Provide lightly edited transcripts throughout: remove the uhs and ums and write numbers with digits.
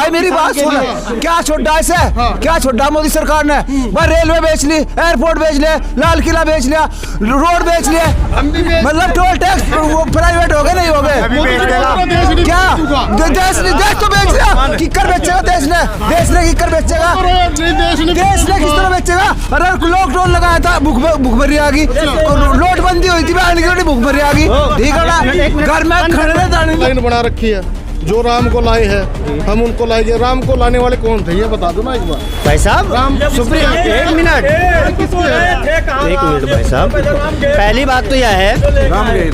भाई मेरी बात सुन, क्या छोड़ा इसे, क्या छोड़ा मोदी सरकार ने? भाई रेलवे बेच ली, एयरपोर्ट बेच लिया, लाल किला बेच लिया, रोड बेच लिया, मतलब टोल टैक्स प्राइवेट हो गए नहीं हो गए क्या? देश तो बेच लिया, किकर बेचेगा देश ने किकर बेचेगा? देश ने किस तरह बेचेगा? अरे लॉकडाउन लगाया था, भूखमरी आ गई, नोटबंदी हुई थी, भूखमरी आ गई, ठीक है ना? घर में खड़े लाइन बना रखी है, जो राम को लाए हैं हम उनको लाएंगे। राम को लाने वाले कौन थे ये बता दो ना एक बार भाई साहब। राम सुप्रीम एक मिनट भाई साहब, पहली बात तो यह है,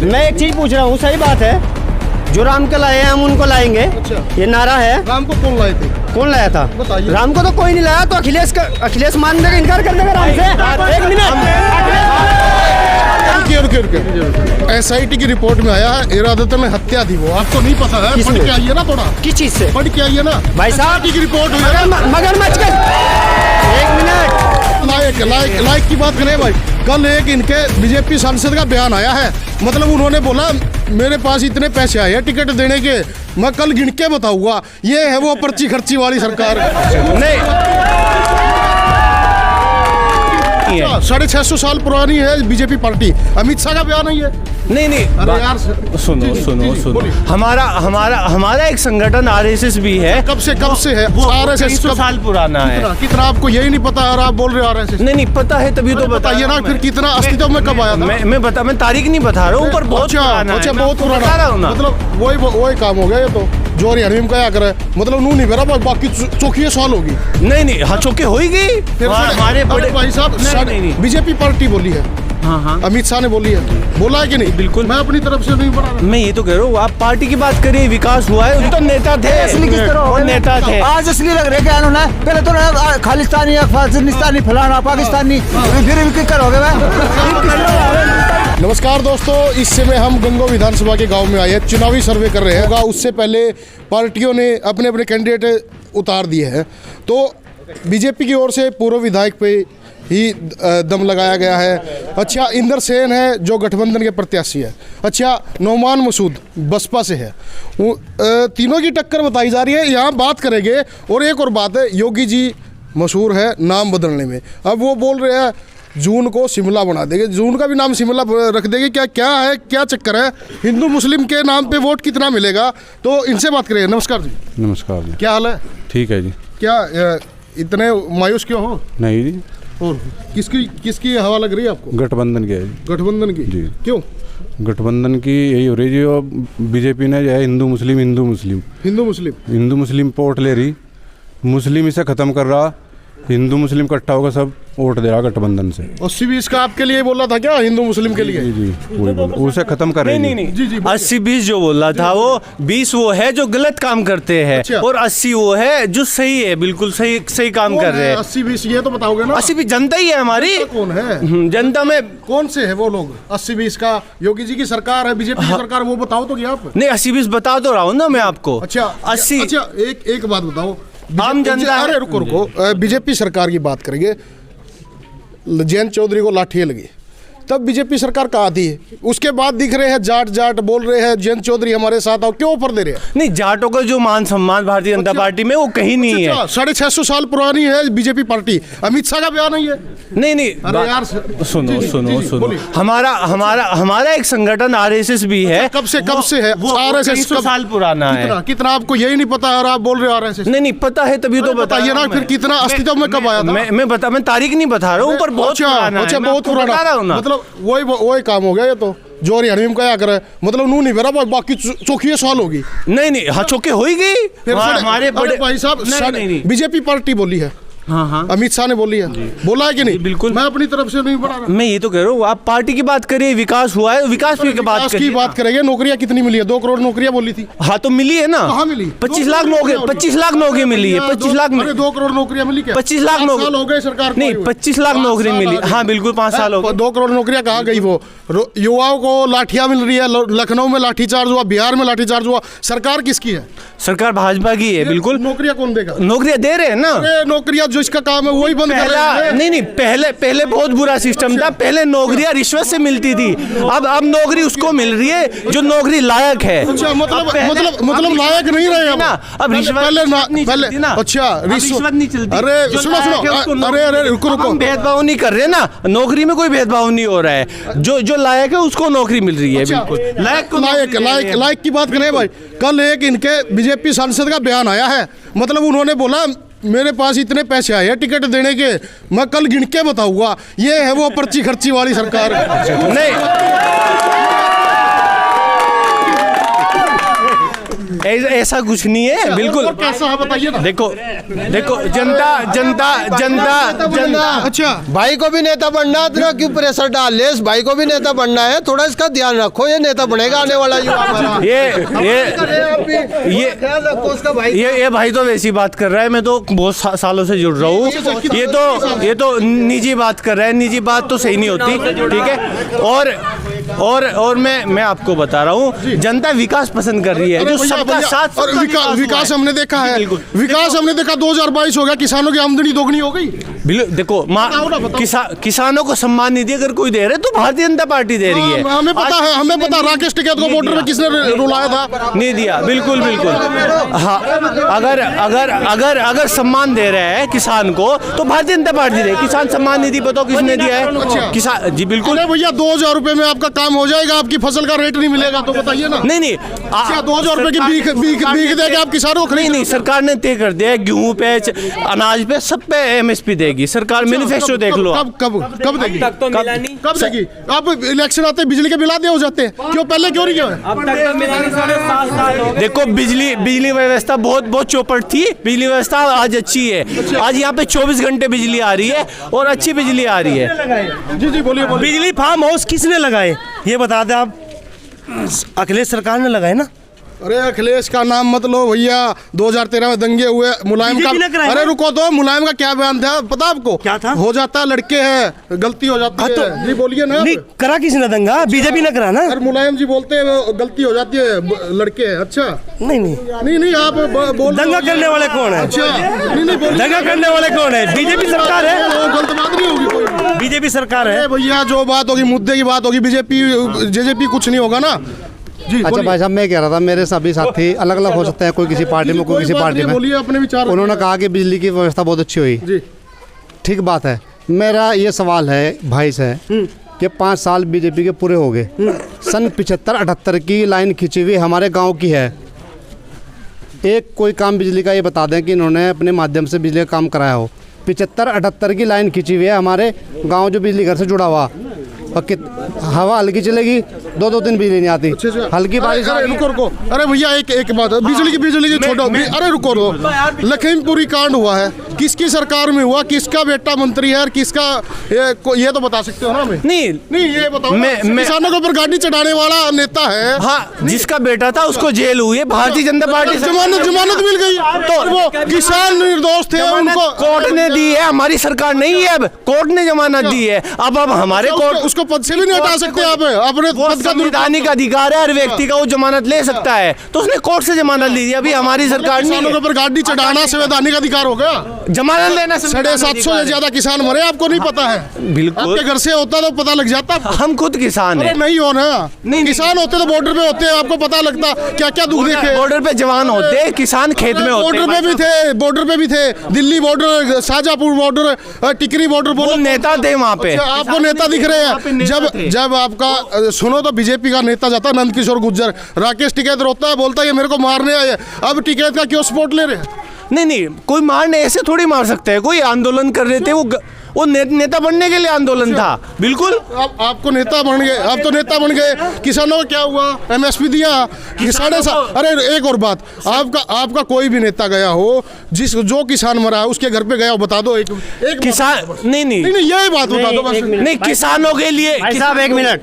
मैं एक चीज पूछ रहा हूँ, सही बात है, जो राम को लाए हैं हम उनको लाएंगे, ये नारा है। राम को कौन लाए थे? कौन लाया था? बताइए। राम को तो कोई नहीं लाया, तो अखिलेश मानने का इनकार कर देगा राम से? एक मिनट, SIT की रिपोर्ट में आया है इरादतन हत्या थी वो, आपको नहीं पता है? पढ़ के आइए ना थोड़ा। किस चीज से पढ़ के आइए ना भाई साहब? SIT की रिपोर्ट मगरमच्छ के, एक मिनट, लाइक की बात करें भाई, कल एक इनके बीजेपी सांसद का बयान आया है, मतलब उन्होंने बोला मेरे पास इतने पैसे आए हैं टिकट देने के, मैं कल गिन के बताऊंगा। ये है वो पर्ची खर्ची वाली सरकार। नहीं 650 साल पुरानी है बीजेपी पार्टी, अमित शाह का बयान नहीं है। नहीं अरे यार सुनो, हमारा एक संगठन RSS भी है। कब से है? RSS 300 साल पुराना है। कितना आपको यही नहीं पता और आप बोल रहे हो RSS? नहीं पता है, तभी तो बताइए ना फिर कितना अस्तित्व में कब आया था? मैं तारीख नहीं बता रहा हूँ, पर बहुत बहुत पुराना, मतलब वही काम हो गया ये तो। जो हरियाणवी में क्या करे, मतलब नू नहीं मेरा बाकी चौकी साल होगी। नहीं हाँ चौकी होगी। हमारे बड़े भाई साहब बीजेपी पार्टी बोली है, हाँ अमित शाह ने बोली है, बोला है कि नहीं? बिल्कुल, मैं अपनी तरफ से नहीं बना रहा। मैं ये तो कह रहा हूँ, आप पार्टी की बात करिए, विकास हुआ है, तो नेता थे, वो नेता थे। आज असली लग रहे क्या उन्होंने? पहले तो खालिस्तानी, अफगानिस्तानी, फलाना पाकिस्तानी, फिर करोगे? नमस्कार दोस्तों, इस समय हम गंगो विधानसभा के गांव में आए हैं, चुनावी सर्वे कर रहे हैं। उससे पहले पार्टियों ने अपने अपने कैंडिडेट उतार दिए हैं, तो बीजेपी की ओर से पूर्व विधायक पे ही दम लगाया गया है। अच्छा, इंदर सेन है जो गठबंधन के प्रत्याशी है। अच्छा, नौमान मसूद बसपा से है। तीनों की टक्कर बताई जा रही है, यहाँ बात करेंगे। और एक और बात है, योगी जी मशहूर है नाम बदलने में। अब वो बोल रहे हैं जून को शिमला बना देंगे, जून का भी नाम शिमला रख देंगे। क्या है, क्या चक्कर है? हिंदू मुस्लिम के नाम पे वोट कितना मिलेगा? तो इनसे बात करेंगे। नमस्कार जी। नमस्कार जी। क्या हाल है? ठीक है जी। क्या इतने मायूस क्यों हो? नहीं जी। और किसकी हवा लग रही है आपको? गठबंधन की है जी। गठबंधन की जी। क्यों? गठबंधन की यही हो रही जो बीजेपी ने जो है हिंदू मुस्लिम पे वोट ले रही, मुस्लिम इसे ख़त्म कर रहा, हिंदू मुस्लिम इकट्ठा होकर सब वोट दे रहा गठबंधन से। 80-20 का आपके लिए बोला था क्या? हिंदू मुस्लिम के लिए? जी वही बोला, उसे खत्म कर रहे हैं। नहीं 80-20 जो बोला था वो 20 वो है जो गलत काम करते हैं। अच्छा। और 80 वो है जो सही है, बिल्कुल सही काम कर रहे हैं। 80-20 ये तो बताओगे ना? 80-20 जनता ही है हमारी। कौन है जनता में? कौन से है वो लोग? 80-20 का योगी जी की सरकार है, बीजेपी की सरकार, वो बताओ तो क्या आप? नहीं 80-20 बता तो रहा हूँ ना मैं आपको। अच्छा 80। अच्छा, एक बात बताओ, आम जनता। अरे रुको, बीजेपी सरकार की बात करेंगे। जयंत चौधरी को लाठी लगी, तब बीजेपी सरकार कहाँ थी? उसके बाद दिख रहे हैं जाट बोल रहे हैं जयंत चौधरी हमारे साथ आओ, क्यों ऑफर दे रहे हैं? नहीं, जाटों का जो मान सम्मान भारतीय जनता पार्टी में वो कहीं नहीं है। 650 साल पुरानी है बीजेपी पार्टी, अमित शाह का बयान नहीं है। नहीं अरे यार सुनो, हमारा एक संगठन RSS भी है। कब से है? RSS 300 साल पुराना है। कितना आपको यही नहीं पता और आप बोल रहे हो RSS? नहीं पता है, तभी तो बताइए ना फिर कितना अस्तित्व में कब आया था? मैं तारीख नहीं बता रहा हूँ, पर बहुत पुराना, मतलब वही काम हो गया ये तो। जो हरियाणवी में क्या करे, मतलब नू नहीं मेरा बाकी चौकी साल होगी। नहीं हाँ चौकी होगी। हमारे बड़े भाई साहब बीजेपी पार्टी बोली है, हाँ अमित शाह ने बोली है, बोला है कि नहीं? बिल्कुल, मैं अपनी तरफ से नहीं बना रहा। मैं ये तो कह रहा हूँ, आप पार्टी की बात करिए, विकास हुआ है, विकास की बात करेंगे। नौकरियां कितनी मिली है? 2 करोड़ नौकरियां बोली थी। हाँ तो मिली है ना। कहाँ मिली? 25 लाख नौकरी मिली है। 25 लाख 2 करोड़ नौकरियां मिली क्या? 25 लाख साल हो गए सरकार को? नहीं 25 लाख नौकरी मिली। हाँ बिल्कुल 5 साल हो गए। 2 करोड़ नौकरियां कहाँ गई? वो युवाओं को लाठियां मिल रही है, लखनऊ में लाठीचार्ज हुआ, बिहार में लाठीचार्ज हुआ। सरकार किसकी है? सरकार भाजपा की है। बिल्कुल। नौकरियां कौन देगा? नौकरियां दे रहे हैं ना। नौकरियां जो इसका काम है वही बंद कर रहे हैं। नहीं, पहले बहुत बुरा सिस्टम था। पहले नौकरियां रिश्वत से मिलती थी, अब नौकरी उसको मिल रही है जो नौकरी लायक है। अच्छा, मतलब लायक नहीं रहे ना, अब रिश्वत पहले ना। अच्छा, रिश्वत नहीं चलती। अरे सुनो, अरे रुको, हम भेदभाव नहीं कर रहे ना, नौकरी में कोई भेदभाव नहीं हो रहा है। जो लायक है उसको नौकरी मिल रही है। बिल्कुल लायक की बात करें भाई, कल एक इनके बीजेपी सांसद का बयान आया है, मतलब उन्होंने बोला मेरे पास इतने पैसे आए हैं टिकट देने के, मैं कल गिन के बताऊंगा। ये है वो पर्ची खर्ची वाली सरकार। नहीं, ऐसा कुछ नहीं है, बिल्कुल। कैसा है बताइए ना। देखो जनता। अच्छा, भाई को भी नेता बनना है, तेरा क्यों प्रेशर डाल ले? इस भाई को भी नेता बनना है, थोड़ा इसका ध्यान रखो, ये नेता बनेगा आने वाला युवा हमारा। ये भाई तो वैसी बात कर रहा है, मैं तो बहुत सालों से जुड़ रहा हूँ। ये तो निजी बात कर रहा है, निजी बात तो सही नहीं होती, ठीक है। और मैं आपको बता रहा हूँ, जनता विकास पसंद कर रही है, जो सबका साथ। और विकास हमने देखा है, विकास हमने देखा 2022 हो गया, किसानों की आमदनी दोगुनी हो गई। देखो किसानों को सम्मान निधि अगर कोई दे रहे तो भारतीय जनता पार्टी दे रही है। हमें पता राकेश टिकैत को बॉर्डर में किसने रुलाया था? नहीं दिया, बिल्कुल। हाँ, अगर सम्मान दे रहे हैं किसान को तो भारतीय जनता पार्टी दे। किसान सम्मान निधि बताओ किसने दिया है? किसान जी, बिल्कुल। भैया 2000 रुपए में आपका काम हो जाएगा, आपकी फसल का रेट नहीं मिलेगा तो बताइए ना। नहीं 2000 रुपए की बीक देके आप किसानों को नहीं, सरकार ने तय कर दिया है, गेहूं पे, अनाज पे, सब पे MSP देगी सरकार। मैनिफेस्टो देख लो। कब देगी? कब देगी? आप इलेक्शन आते बिजली के बिल आते हो जाते हैं, क्यों पहले क्यों नहीं किया? देखो बिजली व्यवस्था बहुत चौपट थी, बिजली व्यवस्था आज अच्छी है। आज यहाँ पे 24 घंटे बिजली आ रही है और अच्छी बिजली आ रही है। जी बोलिए। बिजली फार्म हाउस किसने लगाए ये बता दें आप? अखिलेश सरकार ने लगाए ना। अरे अखिलेश का नाम मत लो भैया, 2013 में दंगे हुए, मुलायम का। अरे रुको तो, मुलायम का क्या बयान था पता आपको? क्या था? हो जाता है लड़के हैं, गलती हो जाती है। तो जी बोलिए ना। नहीं करा किसने दंगा? बीजेपी ने करा ना। अरे मुलायम जी बोलते हैं गलती हो जाती है, लड़के हैं। अच्छा, नहीं आप बोल। दंगा करने वाले कौन है? अच्छा, नहीं दंगा करने वाले कौन है? बीजेपी सरकार है। गलत बात नहीं होगी, बीजेपी सरकार है भैया। जो बात होगी मुद्दे की बात होगी, बीजेपी कुछ नहीं होगा ना। अच्छा भाई साहब, मैं कह रहा था मेरे सभी साथी अलग अलग हो सकते हैं, कोई किसी पार्टी में, कोई किसी पार्टी में। बोलिए अपने विचार। उन्होंने कहा कि बिजली की व्यवस्था बहुत अच्छी हुई, ठीक बात है। मेरा ये सवाल है भाई से कि 5 साल बीजेपी के पूरे हो गए, सन 75-78 की लाइन खींची हुई हमारे गाँव की है। एक कोई काम बिजली का ये बता दें कि इन्होंने अपने माध्यम से बिजली का काम कराया हो। 75-78 की लाइन खींची हुई है हमारे गाँव, जो बिजली घर से जुड़ा हुआ। और हवा हल्की चलेगी 2-2 दिन बिजली नहीं आती। हल्की बारिश। रुको। अरे भैया एक बात है, बिजली की छोड़ो। अरे रुको, लखीमपुरी कांड हुआ है, किसकी सरकार में हुआ, किसका बेटा मंत्री है और किसका, ये तो बता सकते हो ना हमें? नहीं ये बताओ। किसानों के ऊपर गाड़ी चढ़ाने वाला नेता है। हाँ, जिसका बेटा था उसको जेल हुई है, भारतीय जनता पार्टी जमानत मिल गई। तो वो किसान निर्दोष थे, उनको कोर्ट ने दी है, हमारी सरकार नहीं है। अब कोर्ट ने जमानत दी है। अब हमारे कोर्ट उसको पद से भी नहीं हटा सकते आप। अपने पद का संवैधानिक अधिकार है हर व्यक्ति का, वो जमानत ले सकता है, तो उसने कोर्ट से जमानत ली थी। अभी हमारी सरकार नहीं। किसानों के ऊपर गाड़ी चढ़ाना संवैधानिक अधिकार हो गया। जमानत लेना 750 से ज्यादा किसान मरे, आपको नहीं पता है? बिल्कुल, आपके घर से होता तो पता लग जाता। हम खुद किसान हैं। नहीं हो ना, किसान होते तो बॉर्डर पे होते, आपको पता लगता क्या क्या दुख देखे। बॉर्डर पे जवान होते, किसान खेत में होते। बॉर्डर पे भी थे, दिल्ली बॉर्डर, शाहजहांपुर बॉर्डर, टिकरी बॉर्डर। बोलो नेता थे वहाँ पे। आपको नेता दिख रहे हैं। जब आपका सुनो तो बीजेपी का नेता जाता है नंद किशोर गुर्जर, राकेश टिकैत रोता है, बोलता है ये मेरे को मारने आए। अब टिकैत का क्यों सपोर्ट ले रहे हैं? नहीं कोई मारने ऐसे थोड़ी मार सकते हैं। कोई आंदोलन कर रहे थे, वो नेता बनने के लिए आंदोलन था। बिल्कुल। आपको नेता बन गए, आप तो नेता बन गए। किसानों को क्या हुआ? MSP दिया 7.5। अरे एक और बात, आपका कोई भी नेता गया हो, जो किसान मरा है उसके घर पे गया हो, बता दो एक किसान। नहीं यही बात बता दो बस। नहीं, किसानों के लिए। साहब 1 मिनट,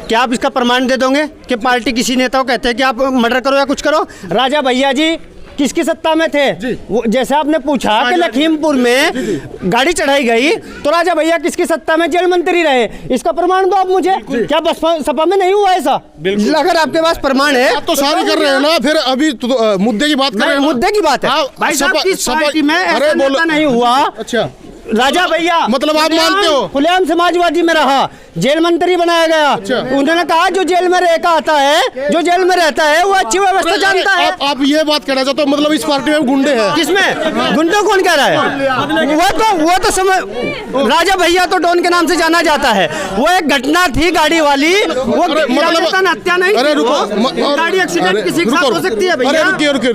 क्या आप इसका प्रमाण दे दोगे कि पार्टी किसी नेता को कहते हैं कि आप मर्डर करो या कुछ करो? राजा भैया जी किसकी सत्ता में थे? वो जैसे आपने पूछा कि लखीमपुर में गाड़ी चढ़ाई गई तो राजा भैया किसकी सत्ता में जेल मंत्री रहे, इसका प्रमाण दो आप मुझे। क्या बसपा सपा में नहीं हुआ ऐसा? अगर आपके पास प्रमाण है आप तो सारी कर रहे हैं ना, फिर अभी तो मुद्दे की बात कर रहे हैं। मुद्दे की बात है भाई साहब, किस पार्टी में ऐसा नेता नहीं हुआ? अच्छा, राजा भैया मतलब आप मानते हो? खुलेआम समाजवादी में रहा, जेल मंत्री बनाया गया। उन्होंने कहा जो जेल में रह आता है, जो जेल में रहता है वो अच्छी व्यवस्था जानता है। आप ये बात कहना चाहते हो मतलब इस पार्टी में गुंडे हैं? किसमें गुंडे? कौन कह रहा है? वो तो समय राजा भैया तो डॉन के नाम से जाना जाता है। वो एक घटना थी गाड़ी वाली, वो मतलब हत्या नहीं। अरे रुको, गाड़ी एक्सीडेंट किसी के साथ हो सकती है भैया। रुकिए,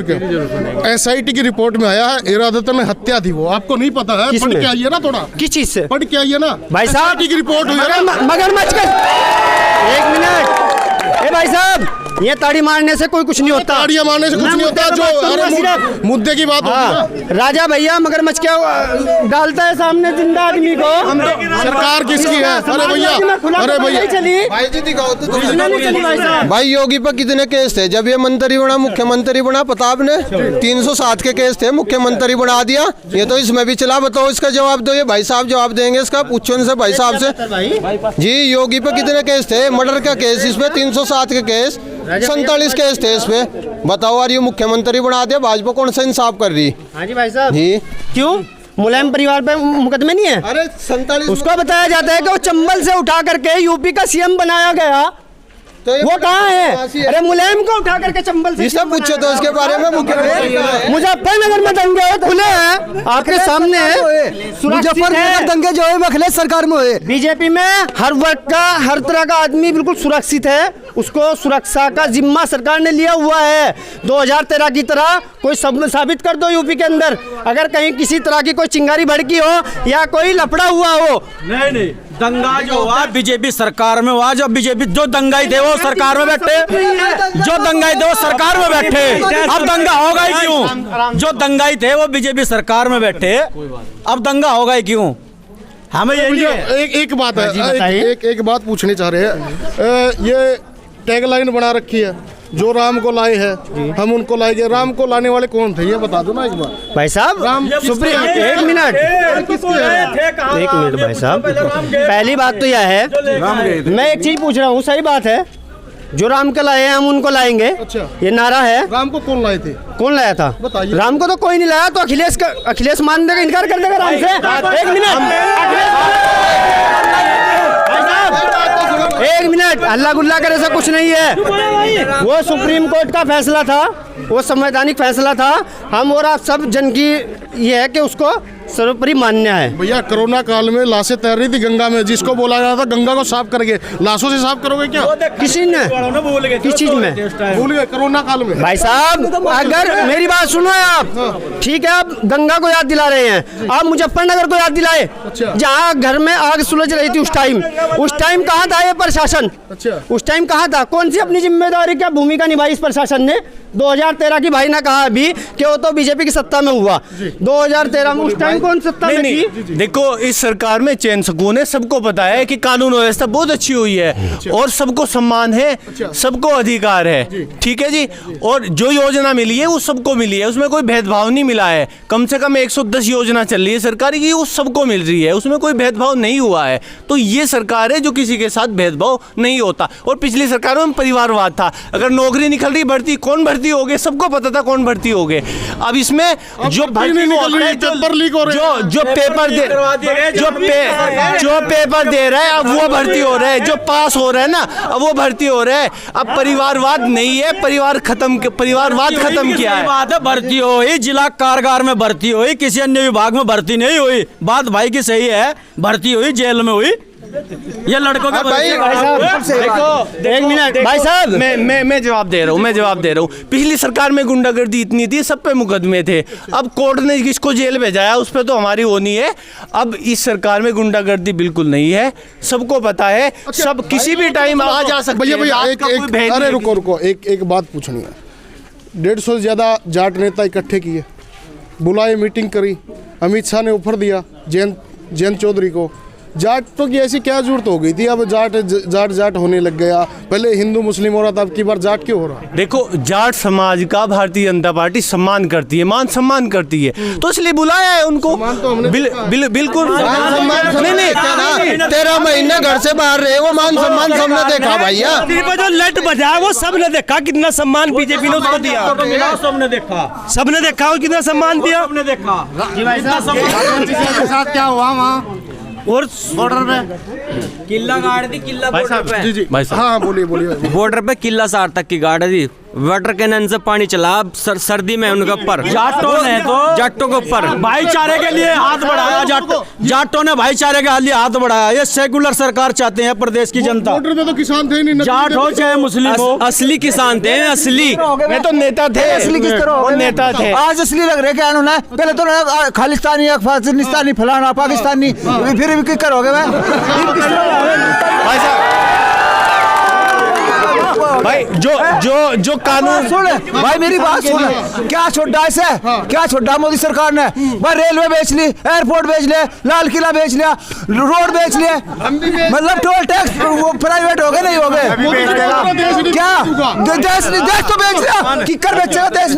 एसआईटी की रिपोर्ट में आया है इरादतन हत्या थी, वो आपको नहीं पता है? पढ़ के आइए ना थोड़ा। किस चीज से पढ़ के आइए ना भाई साहब की रिपोर्ट हुई है ना। मगरमच्छ का 1 मिनट, ए भाई साहब, ये ताड़ी मारने से कोई कुछ नहीं होता। ताड़ियां मारने से कुछ नहीं होता। जो मुद्दे की बात होती है। राजा भैया मगरमच्छ क्या डालता है सामने जिंदा आदमी को? सरकार किसकी है? अरे भैया, अरे भैया चली भाई जी दिखाओ तो भाई साहब। भाई योगी पर कितने केस थे जब ये मंत्री बना, मुख्यमंत्री बना? प्रताप ने 307 के केस थे, मुख्यमंत्री बना दिया। ये तो इसमें भी चला। बताओ, इसका जवाब दो। ये भाई साहब जवाब देंगे इसका, पूछो इनसे भाई साहब से। जी योगी पे कितने केस थे? मर्डर का केस इसमें 307 के केस, 47 केस थे इसमें। बताओ, और ये मुख्यमंत्री बना दिया, भाजपा कौन सा इंसाफ कर रही? हाँ जी भाई साहब। जी क्यों मुलायम परिवार पे मुकदमे नहीं है? अरे 47 उसको बताया जाता है कि वो चंबल से उठा करके यूपी का सीएम बनाया गया। तो वो कहाँ है? अरे मुलायम को उठा करके चंबल से सब पूछो तो उसके बारे में। मुख्यमंत्री मुजफ्फरनगर में दंगे खुले हैं आपके सामने। मुजफ्फरनगर दंगे जो है अखिलेश सरकार में हुए। बीजेपी में हर वर्ग का, हर तरह का आदमी बिल्कुल सुरक्षित है। उसको सुरक्षा का जिम्मा सरकार ने लिया हुआ है। 2013 की तरह कोई साबित कर दो यूपी के अंदर, अगर कहीं किसी तरह की कोई चिंगारी भड़की हो या कोई लफड़ा हुआ हो। नहीं, दंगा जो हुआ बीजेपी सरकार में हुआ। जो बीजेपी जो दंगाई थे वो सरकार में बैठे, जो दंगाई थे वो सरकार में बैठे। अब दंगा होगा ही क्यों? जो दंगाई थे वो बीजेपी सरकार में बैठे, अब दंगा होगा ही क्यों? हमें ये एक बात है, एक बात पूछनी चाह रहे हैं। ये टैगलाइन बना रखी है, जो राम को लाए हैं हम उनको लाएंगे। राम को लाने वाले कौन थे ये बता दो ना एक बार भाई साहब। सुप्रीम, एक मिनट भाई साहब। पहली बात तो यह है, मैं एक चीज पूछ रहा हूँ, सही बात है, जो राम के लाए हैं हम उनको लाएंगे। अच्छा, ये नारा है। राम को कौन लाए थे? कौन लाया था? बताइए। राम को तो कोई नहीं लाया, तो अखिलेश मान देगा, इनकार कर देगा राम से। एक मिनट, अल्लाह गुल्ला करे ऐसा कुछ नहीं है। वो सुप्रीम कोर्ट का फैसला था, वो संवैधानिक फैसला था। हम और आप सब जन की ये है कि उसको सर्वोपरि मान्य है। भैया कोरोना काल में लाशें तैर रही थी गंगा में, जिसको बोला गया था गंगा को साफ करके, लाशों से साफ करोगे क्या? किसी ने किस चीज में भूल गए? कोरोना काल में भाई साहब, अगर मेरी बात सुनो आप, ठीक है, आप गंगा को याद दिला रहे हैं, आप मुजफ्फरनगर को याद दिलाए। जहाँ घर में आग सुलझ रही थी उस टाइम कहाँ था ये प्रशासन? अच्छा, उस टाइम कहाँ था? कौन सी अपनी जिम्मेदारी, क्या भूमिका निभाई इस प्रशासन ने? 2013 की भाई ना कहा अभी कि वो तो बीजेपी की सत्ता में हुआ। 2013 में उस टाइम कौन सत्ता में थी? देखो, इस सरकार में चैन सुकून है, सबको पता है कि कानून व्यवस्था बहुत अच्छी हुई है और सबको सम्मान है, सबको अधिकार है, ठीक है जी। और जो योजना मिली है वो सबको मिली है, उसमें कोई भेदभाव नहीं मिला है। कम से कम 110 योजना चल रही है सरकारी की, वो सबको मिल रही है, उसमें कोई भेदभाव नहीं हुआ है। तो ये सरकार है जो किसी के साथ भेदभाव नहीं होता। और पिछली सरकार में परिवारवाद था, अगर नौकरी निकल रही, भर्ती कौन भर्ती हो गए, सबको पता था कौन भर्ती हो गए। अब इसमें जो भर्ती होता है, जो पेपर दे रहा है अब वो भर्ती हो रहा है, जो पास हो रहा है ना अब वो भर्ती हो रहा है। अब परिवारवाद नहीं है, परिवारवाद खत्म किया है। बात है, भर्ती हुई जिला कारागार में भर्ती हुई, किसी अन्य विभाग में भर्ती नहीं हुई। बात भाई की सही है, भर्ती हुई जेल में हुई। ये लड़कों के भाई साहब, एक मिनट भाई साहब, मैं जवाब दे रहा हूँ। पिछली सरकार में गुंडागर्दी इतनी थी, सब पे मुकदमे थे। अब कोर्ट ने किसको जेल भेजा है उस पर तो हमारी वो नहीं है। अब इस सरकार में गुंडागर्दी बिल्कुल नहीं है, सबको पता है। सब किसी भी टाइम आ जा सकते हैं। भैया अरे रुको, एक बात पूछनी है। 150 से ज्यादा जाट नेता इकट्ठे किए, बुलाए, मीटिंग करी, अमित शाह ने ऑफर दिया जयंत चौधरी को जाटों की ऐसी क्या जरूरत हो गई थी? अब जाट होने लग गया। पहले हिंदू मुस्लिम हो रहा था, अब की बार जाट क्यों हो रहा? देखो, जाट समाज का भारतीय जनता पार्टी सम्मान करती है, मान सम्मान करती है, तो इसलिए बुलाया है उनको। बिल्कुल नहीं, 13 महीने घर से बाहर रहे, वो मान सम्मान सबने देखा भैया। जो लट बजा वो सबने देखा, कितना सम्मान बीजेपी ने उसको दिया। सबने देखा, सबने देखा और कितना सम्मान दिया। सबने देखा के साथ क्या हुआ वहाँ और बॉर्डर पे किला गाड़ दी, किला बॉर्डर पे, भाई साहब, हाँ बोलिए। बॉर्डर पे किला सार तक की गाड़ दी, वाटर कैनन से पानी चला सर्दी में उनके ऊपर। जाटों ने तो जाटों के ऊपर भाईचारे के लिए हाथ बढ़ाया, जाटों ने भाईचारे के लिए हाथ बढ़ाया। ये सेकुलर सरकार चाहते हैं प्रदेश की जनता। बॉर्डर पे तो किसान थे नहीं, जाट हो चाहे मुस्लिम हो, असली किसान थे, असली। मैं तो नेता थे, असली किस तरह हो गए? नेता थे। आज असली लग रहे क्या उन्होंने? पहले तो खालिस्तानी, अफगानिस्तानी, फलाना पाकिस्तानी, फिर भी किकर हो गए। भाई साहब, भाई जो कानून, सुन भाई मेरी बात सुन, क्या छोड़ा इसे? क्या छोड़ा मोदी सरकार ने? भाई रेलवे बेच ली, एयरपोर्ट बेच लिया, लाल किला बेच लिया, रोड बेच लिया, मतलब टोल टैक्स वो प्राइवेट हो गए, नहीं हो गए क्या? देश तो बेच लिया, किकर बेचेगा देश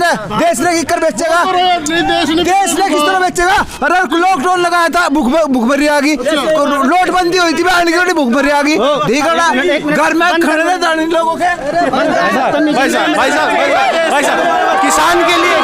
ने किकर बेचेगा? देश ने किस तरह बेचेगा? अरे लॉकडाउन लगाया था, भूखमरी आ गई, नोटबंदी हुई थी, भूखमरी आ गई, ठीक है ना? घर में खड़े रहे लोगों के। भाई साहब, किसान के लिए